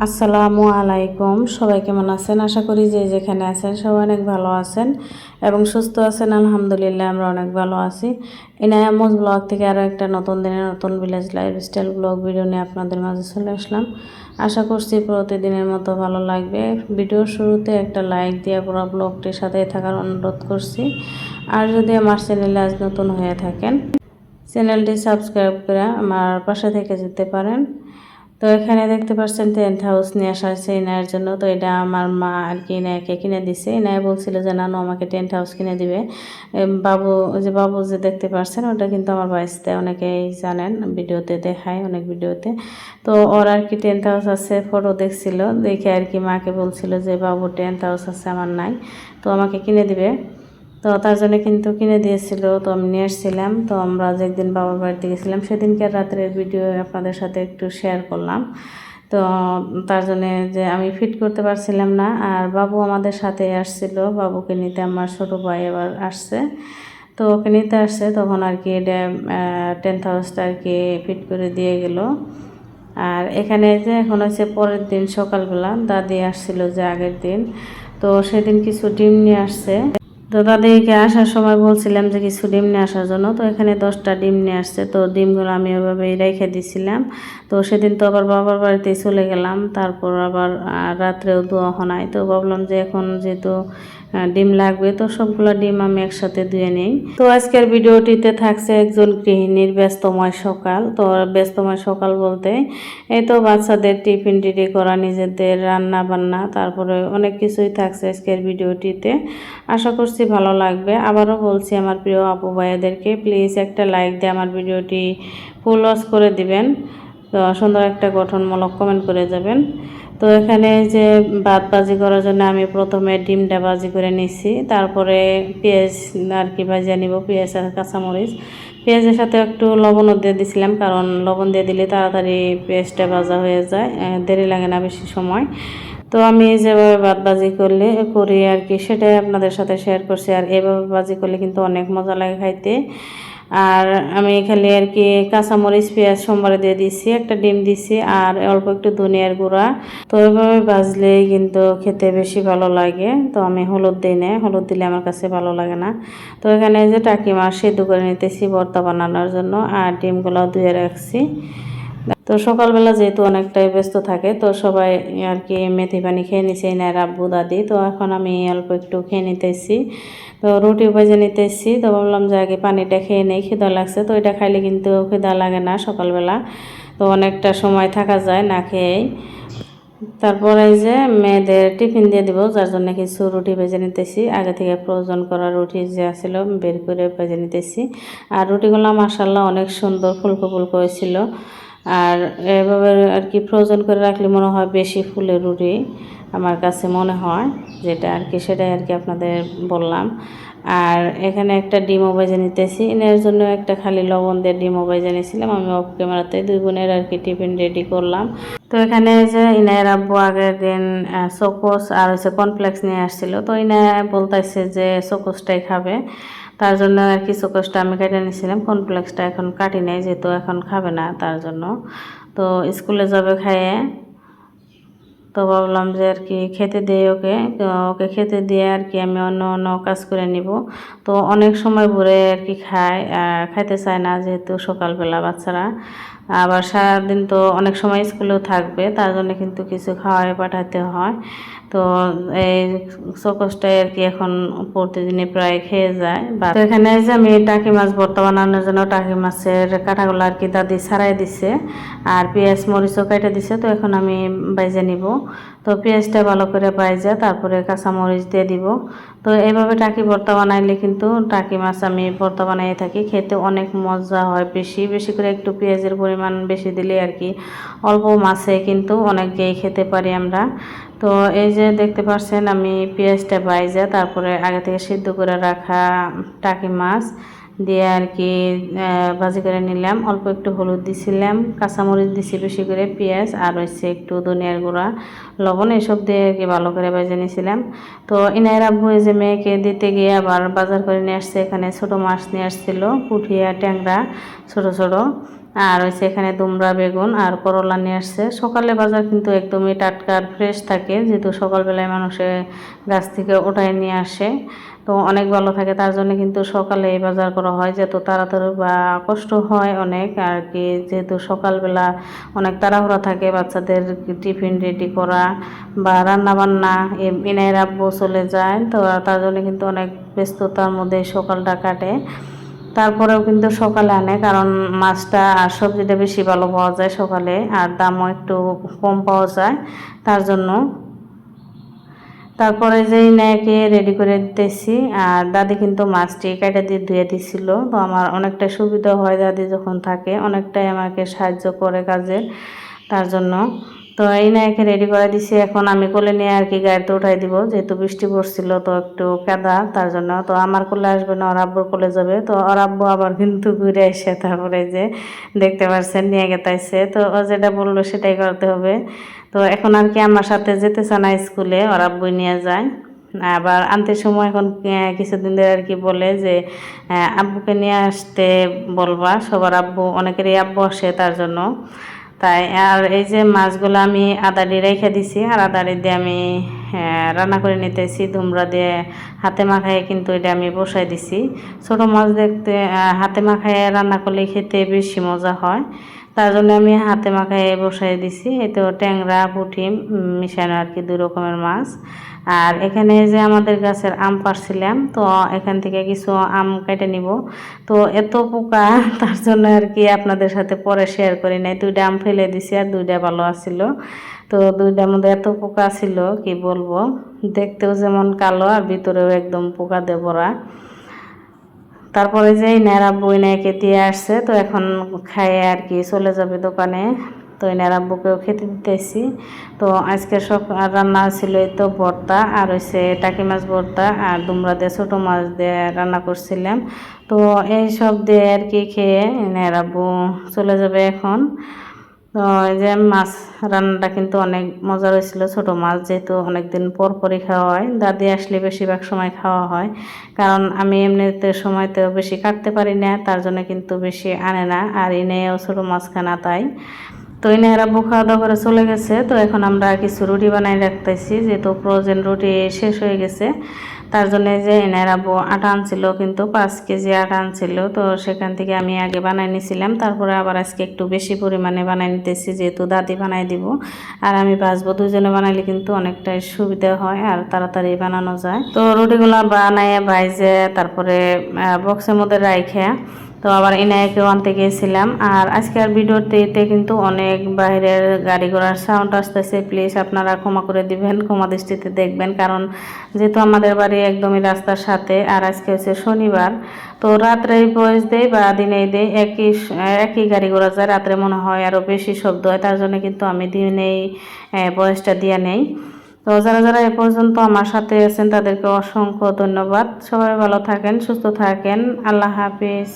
আসসালামু আলাইকুম। সবাই কেমন আছেন? আশা করি যে যেখানে আছেন সবাই অনেক ভালো আছেন এবং সুস্থ আছেন। আলহামদুলিল্লাহ আমরা অনেক ভালো আছি। ইনায়ামুজ ব্লগ থেকে আরও একটা নতুন দিনের নতুন ভিলেজ লাইফস্টাইল ব্লগ ভিডিও নিয়ে আপনাদের মাঝে চলে আসলাম। আশা করছি প্রতিদিনের মতো ভালো লাগবে। ভিডিওর শুরুতে একটা লাইক দিয়ে পুরো ব্লগটির সাথে থাকার অনুরোধ করছি। আর যদি আমার চ্যানেলে আজ নতুন হয়ে থাকেন, চ্যানেলটি সাবস্ক্রাইব করে আমার পাশে থেকে যেতে পারেন। তো এখানে দেখতে পাচ্ছেন টেন্ট হাউস নিয়ে আসা হয়েছে ইনায়ের জন্য। তো এটা আমার মা আর কি ইনায়কে কিনে দিছে। ইনায় বলছিল যে নানু আমাকে টেন্ট হাউস কিনে দিবে। বাবু যে দেখতে পাচ্ছেন ওটা কিন্তু আমার বাড়িতে অনেকেই জানেন, ভিডিওতে দেখায় অনেক ভিডিওতে। তো ওর আর কি টেন্ট হাউস আছে, ফটো দেখছিল, দেখে আর কি মাকে বলছিল যে বাবু টেন্ট হাউস আছে আমার নাই, তো আমাকে কিনে দিবে। তো তার জন্য কিন্তু কিনে দিয়েছিল, তো আমি নিয়ে এসেছিলাম। তো আমরা যেদিন বাবার বাড়িতে গেছিলাম সেদিনকে রাত্রের ভিডিও আপনাদের সাথে একটু শেয়ার করলাম। তো তার জন্য যে আমি ফিট করতে পারছিলাম না, আর বাবু আমাদের সাথে আসছিল, বাবুকে নিতে আমার ছোটো ভাই এবার আসছে। তো ওকে নিতে আসছে তখন আর কি এটা টেন্ট হাউসটা আর কি ফিট করে দিয়ে গেল। আর এখানে যে এখন হচ্ছে পরের দিন সকালবেলা দাদি আসছিল যে আগের দিন, তো সেদিন কিছু ডিম নিয়ে আসছে। তো তাদেরকে আসার সময় বলছিলাম যে কিছু ডিম নিয়ে আসার জন্য, তো এখানে 10টা ডিম নিয়ে আসছে। তো ডিমগুলো আমি ওইভাবেই রেখে দিছিলাম। তো সেদিন তো আবার বাবার বাড়িতে চলে গেলাম, তারপর আবার রাত্রেও দোয়া হয়। তো ভাবলাম যে এখন যেহেতু ডিম লাগবে, তো সবগুলো ডিম আমি একসাথে ধুয়ে নিই। তো আজকের ভিডিওটিতে থাকছে একজন গৃহিণীর ব্যস্তময় সকাল। তো ব্যস্তময় সকাল বলতে এই তো বাচ্চাদের টিফিন রেডি করা, নিজেদের রান্না বান্না, তারপরে অনেক কিছুই থাকছে আজকের ভিডিওটিতে। আশা করছি ভালো লাগবে। আবারও বলছি আমার প্রিয় আপু ভাইয়াদেরকে প্লিজ একটা লাইক দিয়ে আমার ভিডিওটি ফুল ওয়াচ করে দিবেন। তো সুন্দর একটা গঠনমূলক কমেন্ট করে যাবেন। তো এখানে যে ভাত ভাজি করার জন্য আমি প্রথমে ডিমটা ভাজি করে নিচ্ছি, তারপরে পেঁয়াজ আর কি ভাজিয়ে নিব, পেঁয়াজ আর কাঁচামরিচ। পেঁয়াজের সাথে একটু লবণও দিয়ে দিছিলাম, কারণ লবণ দিয়ে দিলে তাড়াতাড়ি পেঁয়াজটা ভাজা হয়ে যায়, দেরি লাগে না বেশি সময়। তো আমি যেভাবে ভাত ভাজি করি আর কি সেটাই আপনাদের সাথে শেয়ার করছি। আর এভাবে ভাজি করলে কিন্তু অনেক মজা লাগে খাইতে। আর আমি খালি আর কি কাঁচামরিচ পেঁয়াজ সোমবারে দিয়ে দিচ্ছি, একটা ডিম দিচ্ছি আর অল্প একটু ধনিয়ার গুঁড়া। তো এভাবে ভাজলেই কিন্তু খেতে বেশি ভালো লাগে। তো আমি হলুদ দিই না, হলুদ দিলে আমার কাছে ভালো লাগে না। তো এখানে যে টাকি মাছ সেদ্ধ করে নিতেছি ভর্তা বানানোর জন্য, আর ডিমগুলো ধুয়ে রাখছি। তো সকালবেলা যেহেতু অনেকটাই ব্যস্ত থাকে, তো সবাই আর কি মেথি পানি খেয়ে নিছে না, আব্বু দাদি। তো এখন আমি অল্প একটু খেয়ে নিতেছি। তো রুটি ভেজে নিতেছি। তো ভাবলাম যে আগে পানিটা খেয়ে নেই, খিদা লাগছে। তো এটা খাইলে কিন্তু খিদা লাগে না সকালবেলা, তো অনেকটা সময় থাকা যায় না খেয়েই। তারপরে এই যে মেয়েদের টিফিন দিয়ে দিব, যার জন্য কিছু রুটি ভেজে নিতেছি। আগে থেকে প্রয়োজন করা রুটি যে আছিল বের করে ভেজে নিতেছি। আর রুটিগুলো মাশাআল্লাহ অনেক সুন্দর ফুলকো ফুলকো হয়েছিল। আর এভাবে আর কি ফ্রোজেন করে রাখলে মনে হয় বেশি ফুলে রুটি, আমার কাছে মনে হয়, যেটা আর কি সেটাই আর কি আপনাদের বললাম। আর এখানে একটা ডিমও ভেজে নিতেছি, এর জন্য একটা খালি লবণ দিয়ে ডিমও ভেজে নিয়েছিলাম আমি অফ ক্যামেরাতে। দুই বোনের আর কি টিফিন রেডি করলাম। তো এখানে যে ইনায়ের আব্বু আগের দিন চকোস আর হচ্ছে কর্নফ্লেক্স নিয়ে আসছিল। তো ইনায় বলতেছে যে চকোসটাই খাবে, তার জন্য আর কি চকোসটা আমি কেটে নিয়েছিলাম, কর্নফ্লেক্সটা এখন কাটি নেই যেহেতু এখন খাবে না তার জন্য। তো স্কুলে যাবে খাইয়ে, তো ভাবলাম যে আর কি খেতে দিয়ে ওকে, তো ওকে খেতে দিয়ে আর কি আমি অন্য অন্য কাজ করে নিব। তো অনেক সময় ভরে আর কি খাইতে চায় না, যেহেতু সকালবেলা বাচ্চারা আবার সারাদিন তো অনেক সময় স্কুলেও থাকবে, তার জন্য কিন্তু কিছু খাওয়াই পাঠাতে হয়। তো এই চকসটাই আর কি এখন প্রতিদিনই প্রায় খেয়ে যায়। তো এখানে যে আমি টাকি মাছ ভর্তা বানানোর জন্য টাকি মাছের কাঁটাগুলো আর কি দাদি ছাড়াই দিছে, আর পেঁয়াজ মরিচও কেটে দিছে। তো এখন আমি বাইজে নিব। তো পেঁয়াজটা ভালো করে বাইজা তারপরে কাঁচামরিচ দিয়ে দিব। তো এইভাবে টাকি ভর্তা বানাইলে কিন্তু টাকি মাছ আমি ভর্তা বানাই থাকি, খেতে অনেক মজা হয়। বেশি বেশি করে একটু পেঁয়াজের পরিমাণ বেশি দিলে আর কি অল্প মাছে কিন্তু অনেককেই খেতে পারি আমরা। তো এই যে দেখতে পাচ্ছেন আমি পেঁয়াজটা বাইজা তারপরে আগে থেকে সিদ্ধ করে রাখা টাকি মাছ দিয়ে আর কি ভাজি করে নিলাম। অল্প একটু হলুদ দিছিলাম, কাঁচামরিচ দিছি বেশি করে, পেঁয়াজ আর হচ্ছে একটু ধনিয়ার গুঁড়া, লবণ এসব দিয়ে আর কি ভালো করে ভেজে নিয়েছিলাম। তো ইনায়ের আব্বু এই যে মেয়েকে দিতে গিয়ে আবার বাজার করে নিয়ে আসছে, এখানে ছোটো মাছ নিয়ে আসছিল, পুঁটি আর ট্যাংরা ছোটো ছোটো। আর হচ্ছে এখানে দুমড়া বেগুন আর করলা নিয়ে আসছে। সকালে বাজার কিন্তু একদমই টাটকা আর ফ্রেশ থাকে, যেহেতু সকালবেলায় মানুষে গাছ থেকে ওঠায় নিয়ে আসে, তো অনেক ভালো থাকে। তার জন্য কিন্তু সকালে এই বাজার করা হয়, যেহেতু তাড়াতাড়ি বা কষ্ট হয় অনেক আর কি, যেহেতু সকালবেলা অনেক তাড়াহুড়া থাকে বাচ্চাদের টিফিন রেডি করা বা রান্না বান্না, ইনায়ের আব্বু চলে যায়, তো তার জন্য কিন্তু অনেক ব্যস্ততার মধ্যে সকালটা কাটে। তারপরেও কিন্তু সকালে আনে, কারণ মাছটা আর সবজিটা বেশি ভালো পাওয়া যায় সকালে, আর দামও একটু কম পাওয়া যায় তার জন্য। তারপরে যে ইনায়াকে রেডি করে দিতেছি, আর দাদি কিন্তু মাছটি কেটে দিয়ে ধুয়ে দিছিল, তো আমার অনেকটা সুবিধা হয়, দাদি যখন থাকে অনেকটাই আমাকে সাহায্য করে কাজে, তার জন্য। তো ইনায়াকে রেডি করে দিছি, এখন আমি কোলে নিয়ে আর কি গাড়িতে উঠাই দিব, যেহেতু বৃষ্টি পড়ছিল তো একটু কাদা, তার জন্য। তো আমার কোলে আসবে না, ওর আব্বুর কোলে যাবে, তো ওর আব্বু আবার কিন্তু ঘুরে এসে তারপরে যে দেখতে পাচ্ছেন নিয়ে গেতাইছে, তো ও যেটা বললো সেটাই করতে হবে। তো এখন আর কি আমার সাথে যেতে চায় না স্কুলে, ওর আব্বুই নিয়ে যায়। আবার আনতে সময় এখন কিছুদিন ধরে আর কি বলে যে আব্বুকে নিয়ে আসতে বলবা, সবার আব্বু, অনেকেরই আব্বু আসে তার জন্য। তাই আর এই যে মাছগুলো আমি আদারি রেখে দিছি, আর আদারি দিয়ে আমি রান্না করে নিতেছি ধুমরা দিয়ে হাতে মাখায়, কিন্তু এটা আমি বসাই দিছি। ছোটো মাছ দেখতে হাতে মাখায় রান্না করলে খেতে বেশি মজা হয়, তার জন্য আমি হাতে মাখায় বসাই দিছি। এতো ট্যাংরা পুঁটি মিশানো আর কি, 2 রকমের মাছ। আর এখানে যে আমাদের গাছের আম পাড়ছিলাম, তো এখান থেকে কিছু আম কেটে নিব। তো এত পোকা তার জন্য আর কি আপনাদের সাথে পরে শেয়ার করি নাই, 2টা আম ফেলে দিছি আর 2টা ভালো আছিল। তো 2টার মধ্যে এত পোকা ছিল কি বলবো, দেখতেও যেমন কালো আর ভিতরেও একদম পোকা দিয়ে ভরা। তারপরে যে ইনারা বই নাইকে দিয়ে আসছে, তো এখন খাইয়ে আর কি চলে যাবে দোকানে। তো ইনার আব্বুকেও খেতে দিতেছি। তো আজকে সব রান্না ছিল এই তো ভর্তা, আর হচ্ছে টাকি মাছ ভর্তা, আর দুমড়া দিয়ে ছোটো মাছ দিয়ে রান্না করছিলাম। তো এই সব দিয়ে আর কি খেয়ে ইনার আব্বু চলে যাবে এখন। তো এই যে মাছ রান্নাটা কিন্তু অনেক মজা হয়েছিল, ছোটো মাছ যেহেতু অনেকদিন পর পরই খাওয়া হয়, দাদি আসলে বেশিরভাগ সময় খাওয়া হয়, কারণ আমি এমনিতে সময়তেও বেশি কাটতে পারি না, তার জন্য কিন্তু বেশি আনে না, আর এনেও ছোটো মাছ খানা তাই। তো এনারা আব্বু খাওয়া দাওয়া করে চলে গেছে, তো এখন আমরা কিছু রুটি বানাই রাখতেছি, যেহেতু ফ্রোজেন রুটি শেষ হয়ে গেছে, তার জন্য যে এনারা আব্বু আটা আনছিল, কিন্তু 5 কেজি আটা আনছিল, তো সেখান থেকে আমি আগে বানাই নিছিলাম, তারপরে আবার আজকে একটু বেশি পরিমাণে বানাই নিতেছি, যেহেতু দাদি বানাই দিব আর আমি ভাজবো, দুজনে বানাইলে কিন্তু অনেকটাই সুবিধা হয় আর তাড়াতাড়ি বানানো যায়। তো রুটিগুলো বানাইয়া ভাইজে তারপরে বক্সের মধ্যে রাইখা, তো আবার এনায়াকেও আনতে গিয়েছিলাম। আর আজকের ভিডিওতে কিন্তু অনেক বাইরের গাড়ি ঘোড়ার সাউন্ড আসতেছে, প্লিজ আপনারা ক্ষমা করে দিবেন, ক্ষমা দৃষ্টিতে দেখবেন, কারণ যেহেতু আমাদের বাড়ি একদমই রাস্তার সাথে, আর আজকে হচ্ছে শনিবার, তো রাত্রেই ভয়েস দেয় বা দিনেই দেয়, একই গাড়ি ঘোড়া যায়, রাত্রে মনে হয় আরও বেশি শব্দ হয়, তার জন্য কিন্তু আমি দিনেই ভয়েসটা দিয়ে নেই। তো যারা যারা এ পর্যন্ত আমার সাথে আছেন তাদেরকে অসংখ্য ধন্যবাদ। সবাই ভালো থাকেন, সুস্থ থাকেন, আল্লাহ হাফিজ।